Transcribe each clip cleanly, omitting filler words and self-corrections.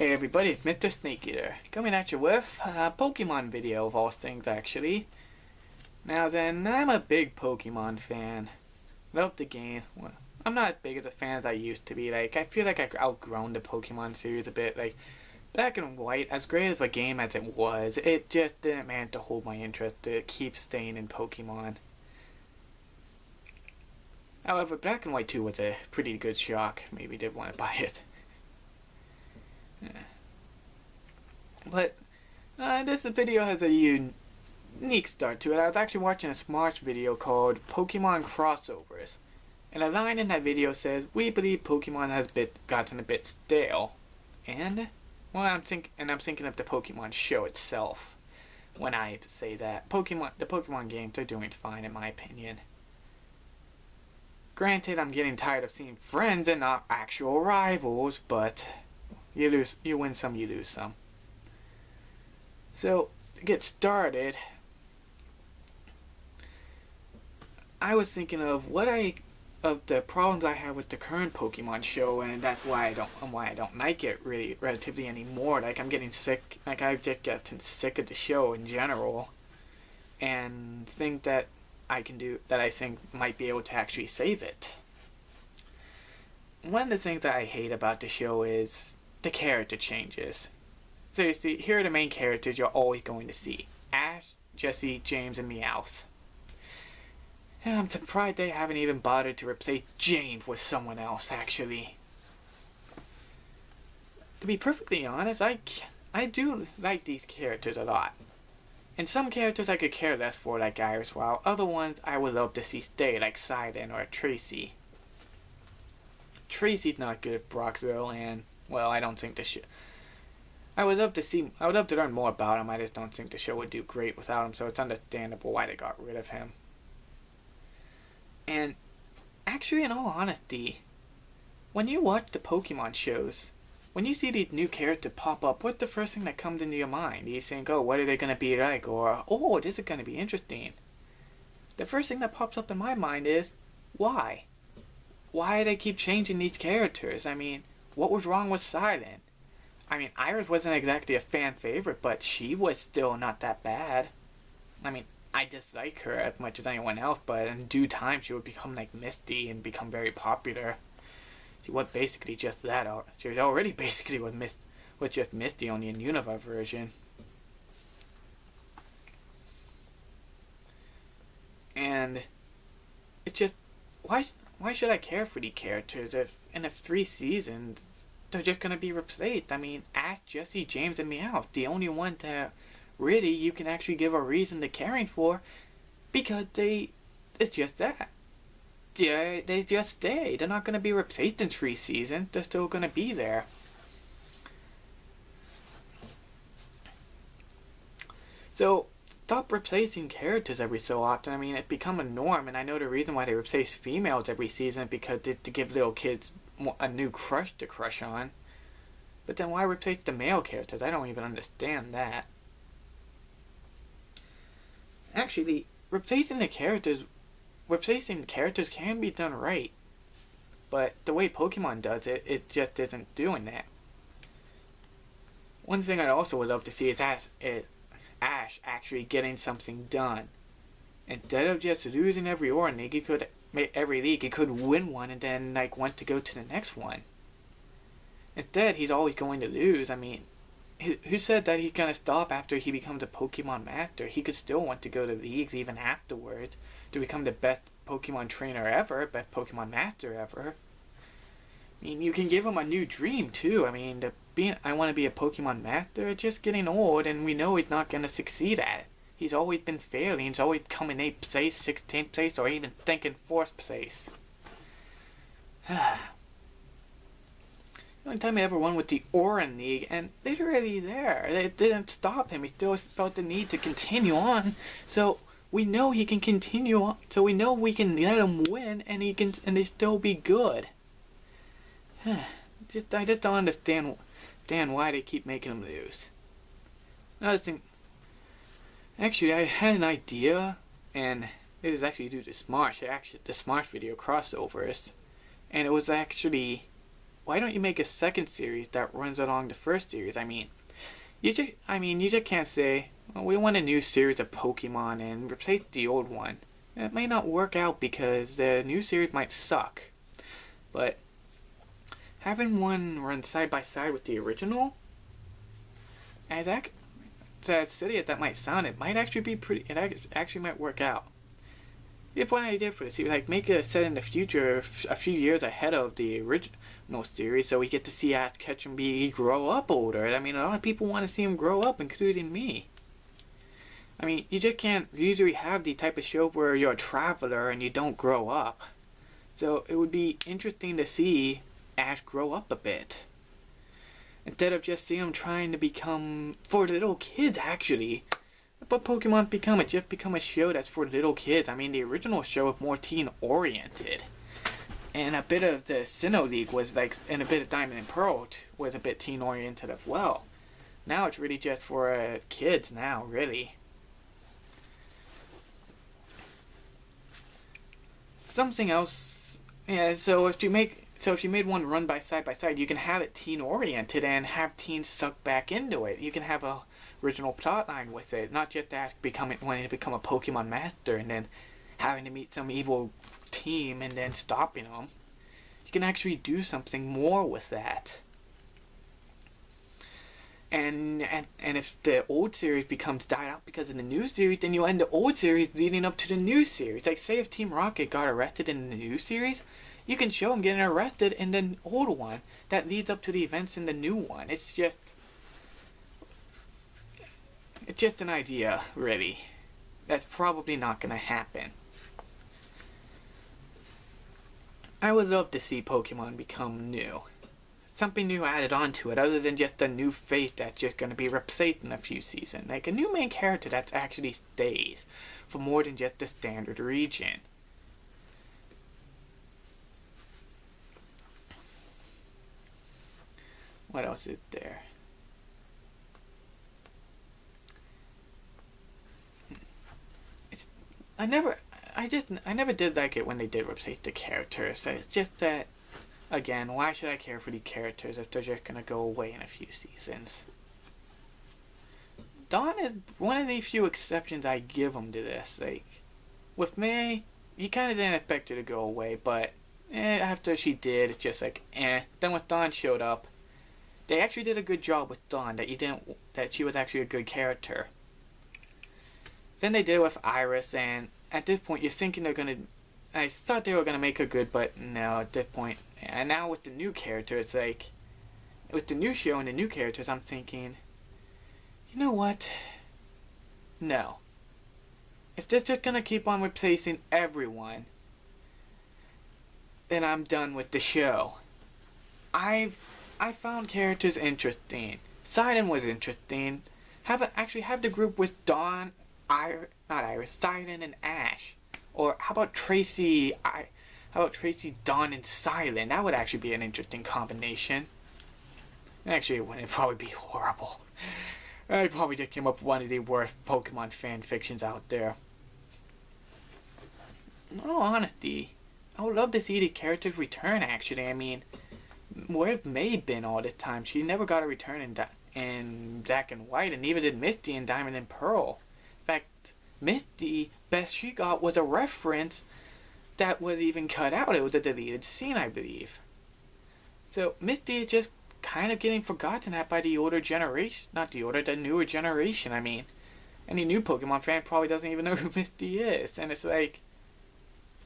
Hey everybody, it's Mr. Snake Eater, coming at you with a Pokemon video of all things actually. Now then, I'm a big Pokemon fan. Love the game. Well, I'm not as big as a fan as I used to be. Like, I feel like I've outgrown the Pokemon series a bit. Like, Black and White, as great of a game as it was, it just didn't manage to hold my interest to keep staying in Pokemon. However, Black and White 2 was a pretty good shock. Maybe did want to buy it. But this video has a unique start to it. I was actually watching a Smarch video called Pokemon Crossovers, and a line in that video says, "We believe Pokemon has gotten a bit stale," and well, I'm thinking of the Pokemon show itself when I say that. The Pokemon games are doing fine in my opinion. Granted, I'm getting tired of seeing friends and not actual rivals, but you win some, you lose some. So, to get started, I was thinking of the problems I have with the current Pokemon show, and that's why I don't like it really relatively anymore. Like, I'm getting sick. Like, I've just gotten sick of the show in general, and think that I think might be able to actually save it. One of the things that I hate about the show is the character changes. Seriously, here are the main characters you're always going to see: Ash, Jessie, James, and Meowth. And I'm surprised they haven't even bothered to replace James with someone else, actually. To be perfectly honest, I do like these characters a lot. And some characters I could care less for, like Iris, while other ones I would love to see stay, like Sidon or Tracy. Tracy's not good at Broxville, and, well, I don't think I would love to learn more about him. I just don't think the show would do great without him, so it's understandable why they got rid of him. And actually, in all honesty, when you watch the Pokemon shows, when you see these new characters pop up, what's the first thing that comes into your mind? Do you think, oh, what are they going to be like? Or, oh, this is going to be interesting. The first thing that pops up in my mind is, why? Why do they keep changing these characters? I mean, what was wrong with Sidon? I mean, Iris wasn't exactly a fan favorite, but she was still not that bad. I mean, I dislike her as much as anyone else, but in due time she would become like Misty and become very popular. She was basically just that. She was already basically with just Misty, only in Unova version. And it's just, why should I care for these characters if in the 3 seasons they're just gonna be replaced? I mean, Ash, Jessie, James, and Meowth, the only one that really you can actually give a reason to caring for, because it's just that. They just stay. They're not gonna be replaced in 3 seasons. They're still gonna be there. So stop replacing characters every so often. I mean, it's become a norm, and I know the reason why they replace females every season because it's to give little kids a new crush to crush on. But then why replace the male characters? I don't even understand that. Actually, replacing characters can be done right. But the way Pokemon does it, it just isn't doing that. One thing I also would love to see is Ash actually getting something done. Instead of just losing every league, he could win one and then want to go to the next one. Instead, he's always going to lose. I mean, who said that he's gonna stop after he becomes a Pokemon Master? He could still want to go to leagues even afterwards to become the best Pokemon trainer ever, best Pokemon Master ever. I mean, you can give him a new dream too. I mean, I want to be a Pokemon Master. It's just getting old, and we know he's not gonna succeed at it. He's always been failing. He's always come in 8th place, 16th place, or even thinking 4th place. The only time I ever won with the Oran League, and literally there, it didn't stop him. He still felt the need to continue on. So we know he can continue on. So we know we can let him win, and they still be good. I just don't understand why they keep making him lose. Another thing, actually, I had an idea, and it is actually due to Smarch. The Smarch video crossovers, and it was actually why don't you make a second series that runs along the first series? You just can't say, well, we want a new series of Pokemon and replace the old one. It may not work out because the new series might suck. But having one run side by side with the original, as silly as that might sound, it might actually be pretty. It actually might work out. If one idea for the series, like make it set in the future, a few years ahead of the original series, so we get to see Ash Ketchum grow up older. I mean, a lot of people want to see him grow up, including me. I mean, you just can't usually have the type of show where you're a traveler and you don't grow up. So it would be interesting to see Ash grow up a bit. Instead of just seeing him trying to become, for little kids actually. But Pokemon just become a show that's for little kids. I mean, the original show was more teen oriented. And a bit of the Sinnoh League was like, and a bit of Diamond and Pearl was a bit teen oriented as well. Now it's really just for kids now, really. Something else, yeah, so if you made one run by side, you can have it teen oriented and have teens sucked back into it. You can have a original plotline with it, not just that wanting to become a Pokemon master and then having to meet some evil team and then stopping them. You can actually do something more with that. And if the old series becomes died out because of the new series, then you end the old series leading up to the new series. Like, say if Team Rocket got arrested in the new series, you can show them getting arrested in the old one that leads up to the events in the new one. It's just an idea, really. That's probably not going to happen. I would love to see Pokemon become new. Something new added onto it, other than just a new face that's just going to be replaced in a few seasons. Like a new main character that actually stays for more than just the standard region. What else is there? I never did like it when they did replace the characters. It's just that, again, why should I care for the characters if they're just gonna go away in a few seasons? Dawn is one of the few exceptions I give them to this. Like, with May, you kind of didn't expect her to go away, but after she did, it's just like, Then when Dawn showed up, they actually did a good job with Dawn, that she was actually a good character. Then they did it with Iris, and at this point, you're thinking I thought they were gonna make her good, but no, at this point. And now with the new character, it's like, with the new show and the new characters, I'm thinking, you know what? No. If they're just gonna keep on replacing everyone, then I'm done with the show. I found characters interesting. Sidon was interesting. Have the group with Dawn, Sidon and Ash. Or how about Tracy, Dawn, and Silent? That would actually be an interesting combination. Actually, it wouldn't probably be horrible. I probably just came up with one of the worst Pokemon fan fictions out there. In all honesty, I would love to see the characters return, actually. I mean, where's May been all this time? She never got a return in Black and White, and neither did Misty in Diamond and Pearl. In fact, Misty, best she got was a reference that was even cut out. It was a deleted scene, I believe. So Misty is just kind of getting forgotten at by the newer generation. I mean, any new Pokemon fan probably doesn't even know who Misty is, and it's like,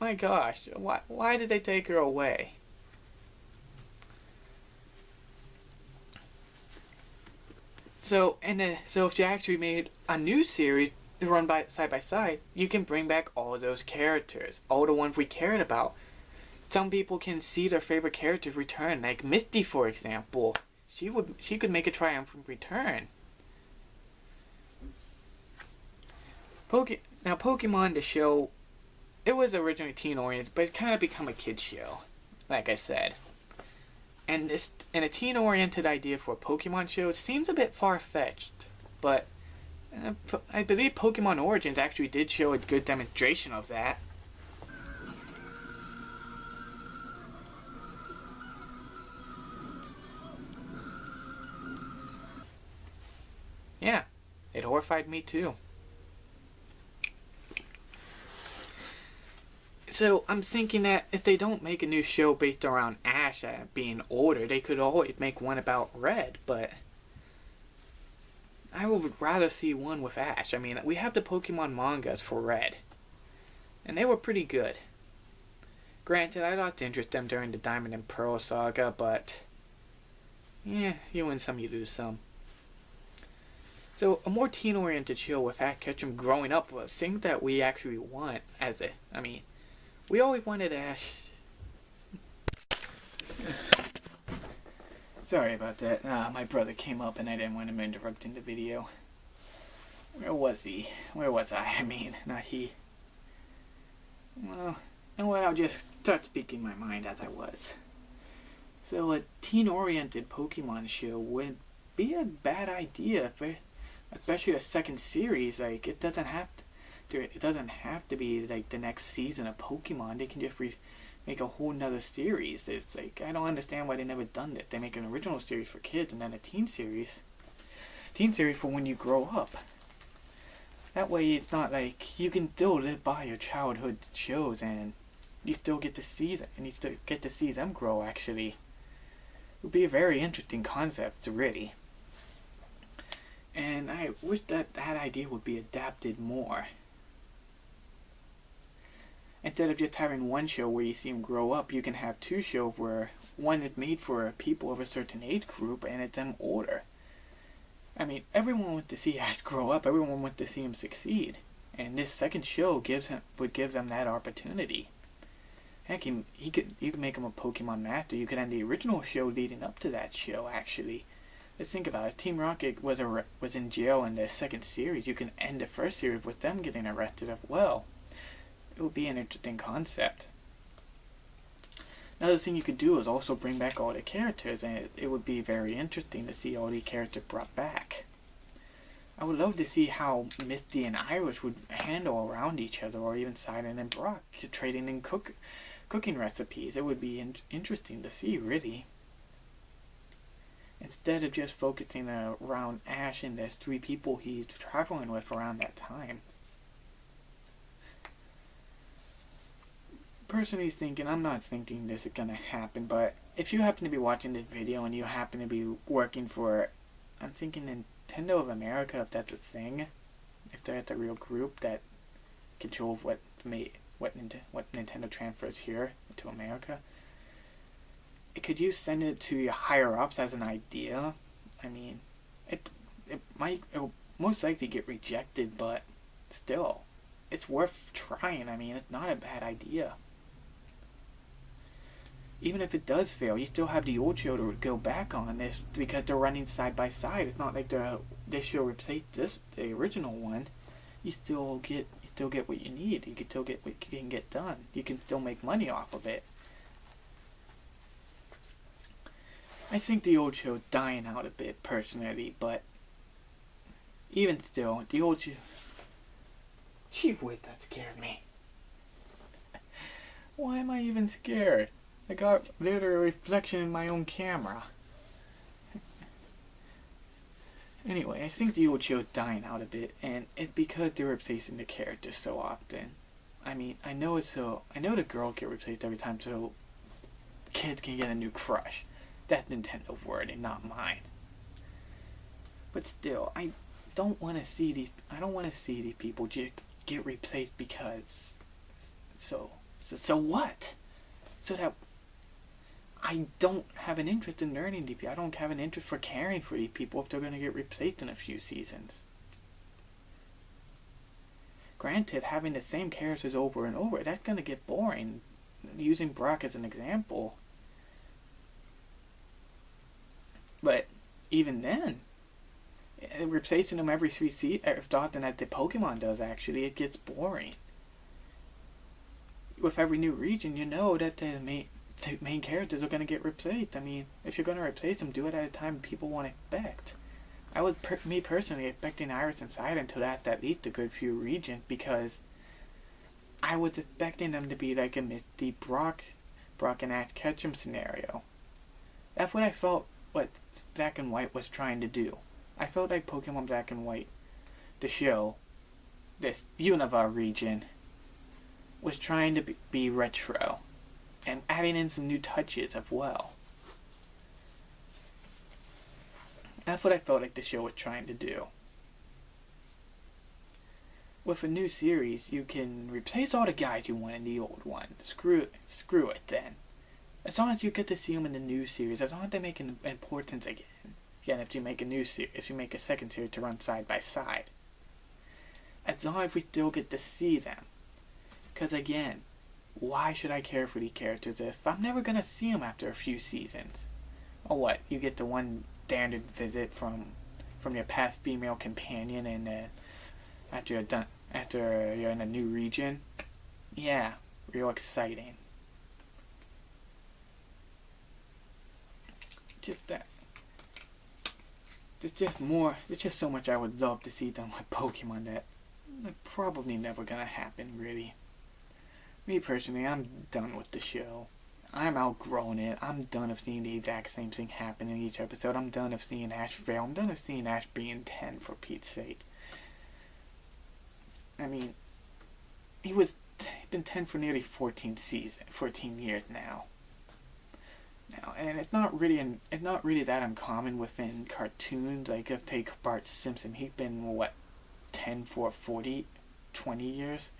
my gosh, why did they take her away? So if you actually made a new series run side by side, you can bring back all of those characters, all the ones we cared about. Some people can see their favorite characters return, like Misty, for example. She could make a triumphant return. Now Pokemon, the show, it was originally teen oriented, but it's kind of become a kids show, like I said. And a teen oriented idea for a Pokemon show seems a bit far fetched, but I believe Pokemon Origins actually did show a good demonstration of that. It horrified me too. So I'm thinking that if they don't make a new show based around Ash being older, they could always make one about Red, but I would rather see one with Ash. I mean, we have the Pokemon mangas for Red, and they were pretty good. Granted, I lost interest in them during the Diamond and Pearl saga, but yeah, you win some, you lose some. So a more teen-oriented show with Ash Ketchum growing up was things that we actually want as a, I mean, we always wanted Ash. Sorry about that. My brother came up and I didn't want him interrupting the video. Where was he? Where was I mean, not he. Well, and well, I'll just start speaking my mind as I was. So a teen-oriented Pokemon show would be a bad idea, especially a second series. Like, it doesn't have to be like the next season of Pokemon. They can just make a whole nother series. It's like, I don't understand why they never done this. They make an original series for kids and then a teen series for when you grow up. That way it's not like, you can still live by your childhood shows and you still get to see them, and you still get to see them grow. Actually, it would be a very interesting concept, really. And I wish that idea would be adapted more. Instead of just having one show where you see them grow up, you can have two shows where one is made for people of a certain age group and it's them older. I mean, everyone wants to see Ash grow up. Everyone wants to see him succeed. And this second show would give them that opportunity. Heck, you could make him a Pokemon Master. You could end the original show leading up to that show, actually. Let's think about it. Team Rocket was in jail in the second series. You can end the first series with them getting arrested as well. It would be an interesting concept. Another thing you could do is also bring back all the characters, and it would be very interesting to see all the characters brought back. I would love to see how Misty and Iris would handle around each other, or even Silent and Brock trading in cooking recipes. It would be interesting to see, really. Instead of just focusing around Ash and there's 3 people he's traveling with around that time. Personally thinking, I'm not thinking this is gonna happen, but if you happen to be watching this video and you happen to be working for, I'm thinking Nintendo of America, if that's a thing, if that's a real group that controls what Nintendo transfers here to America, could you send it to your higher ups as an idea? I mean, it will most likely get rejected, but still, it's worth trying. I mean, it's not a bad idea. Even if it does fail, you still have the old show to go back on this because they're running side by side. It's not like this show replaced the original one. You still get what you need. You can still get what you can get done. You can still make money off of it. I think the old show's dying out a bit personally, but even still, the old show. Gee whiz, that scared me. Why am I even scared? I got literally a reflection in my own camera. Anyway, I think the old show's dying out a bit, and it's because they're replacing the characters so often. I mean, I know the girl get replaced every time, so kids can get a new crush. That's Nintendo's word and not mine. But still, I don't want to see these people just get replaced because. So what? So that I don't have an interest in learning these people. I don't have an interest for caring for these people if they're going to get replaced in a few seasons. Granted, having the same characters over and over, that's going to get boring. Using Brock as an example. But even then, replacing them every 3 seasons, as often as the Pokemon does actually, it gets boring. With every new region, you know that the main characters are going to get replaced. I mean, if you're going to replace them, do it at a time people want to expect. I was, me personally, expecting Iris and Silent to last at least a good few regions because I was expecting them to be like a Misty Brock and Ash Ketchum scenario. That's what I felt what Black and White was trying to do. I felt like Pokemon Black and White the show, this Unova region, was trying to be retro and adding in some new touches as well. That's what I felt like the show was trying to do. With a new series, you can replace all the guys you want in the old one. Screw it then. As long as you get to see them in the new series, as long as they make an importance again. Again, if you make a second series to run side by side. As long as we still get to see them. Because again, why should I care for these characters if I'm never going to see them after a few seasons? Or what, you get the one standard visit from your past female companion and after you're in a new region? Yeah, real exciting. Just that. There's just so much I would love to see done with Pokemon that probably never gonna happen, really. Me personally, I'm done with the show. I'm outgrown it. I'm done of seeing the exact same thing happen in each episode. I'm done of seeing Ash fail. I'm done of seeing Ash being 10, for Pete's sake. I mean, he's been 10 for nearly 14 years now. And it's not really that uncommon within cartoons. Like, let's take Bart Simpson. He's been, 10 for 20 years?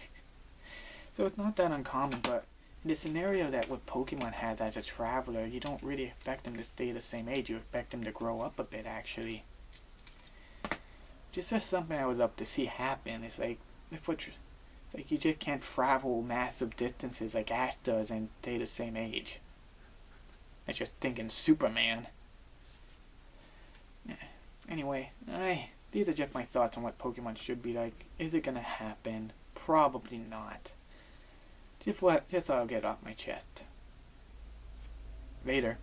So it's not that uncommon, but in the scenario that what Pokemon has as a traveler, you don't really expect them to stay the same age. You expect them to grow up a bit, actually. Just something I would love to see happen. It's like you just can't travel massive distances like Ash does and stay the same age. I'm just thinking Superman. Anyway, these are just my thoughts on what Pokemon should be like. Is it gonna happen? Probably not. Just I'll get off my chest. Later.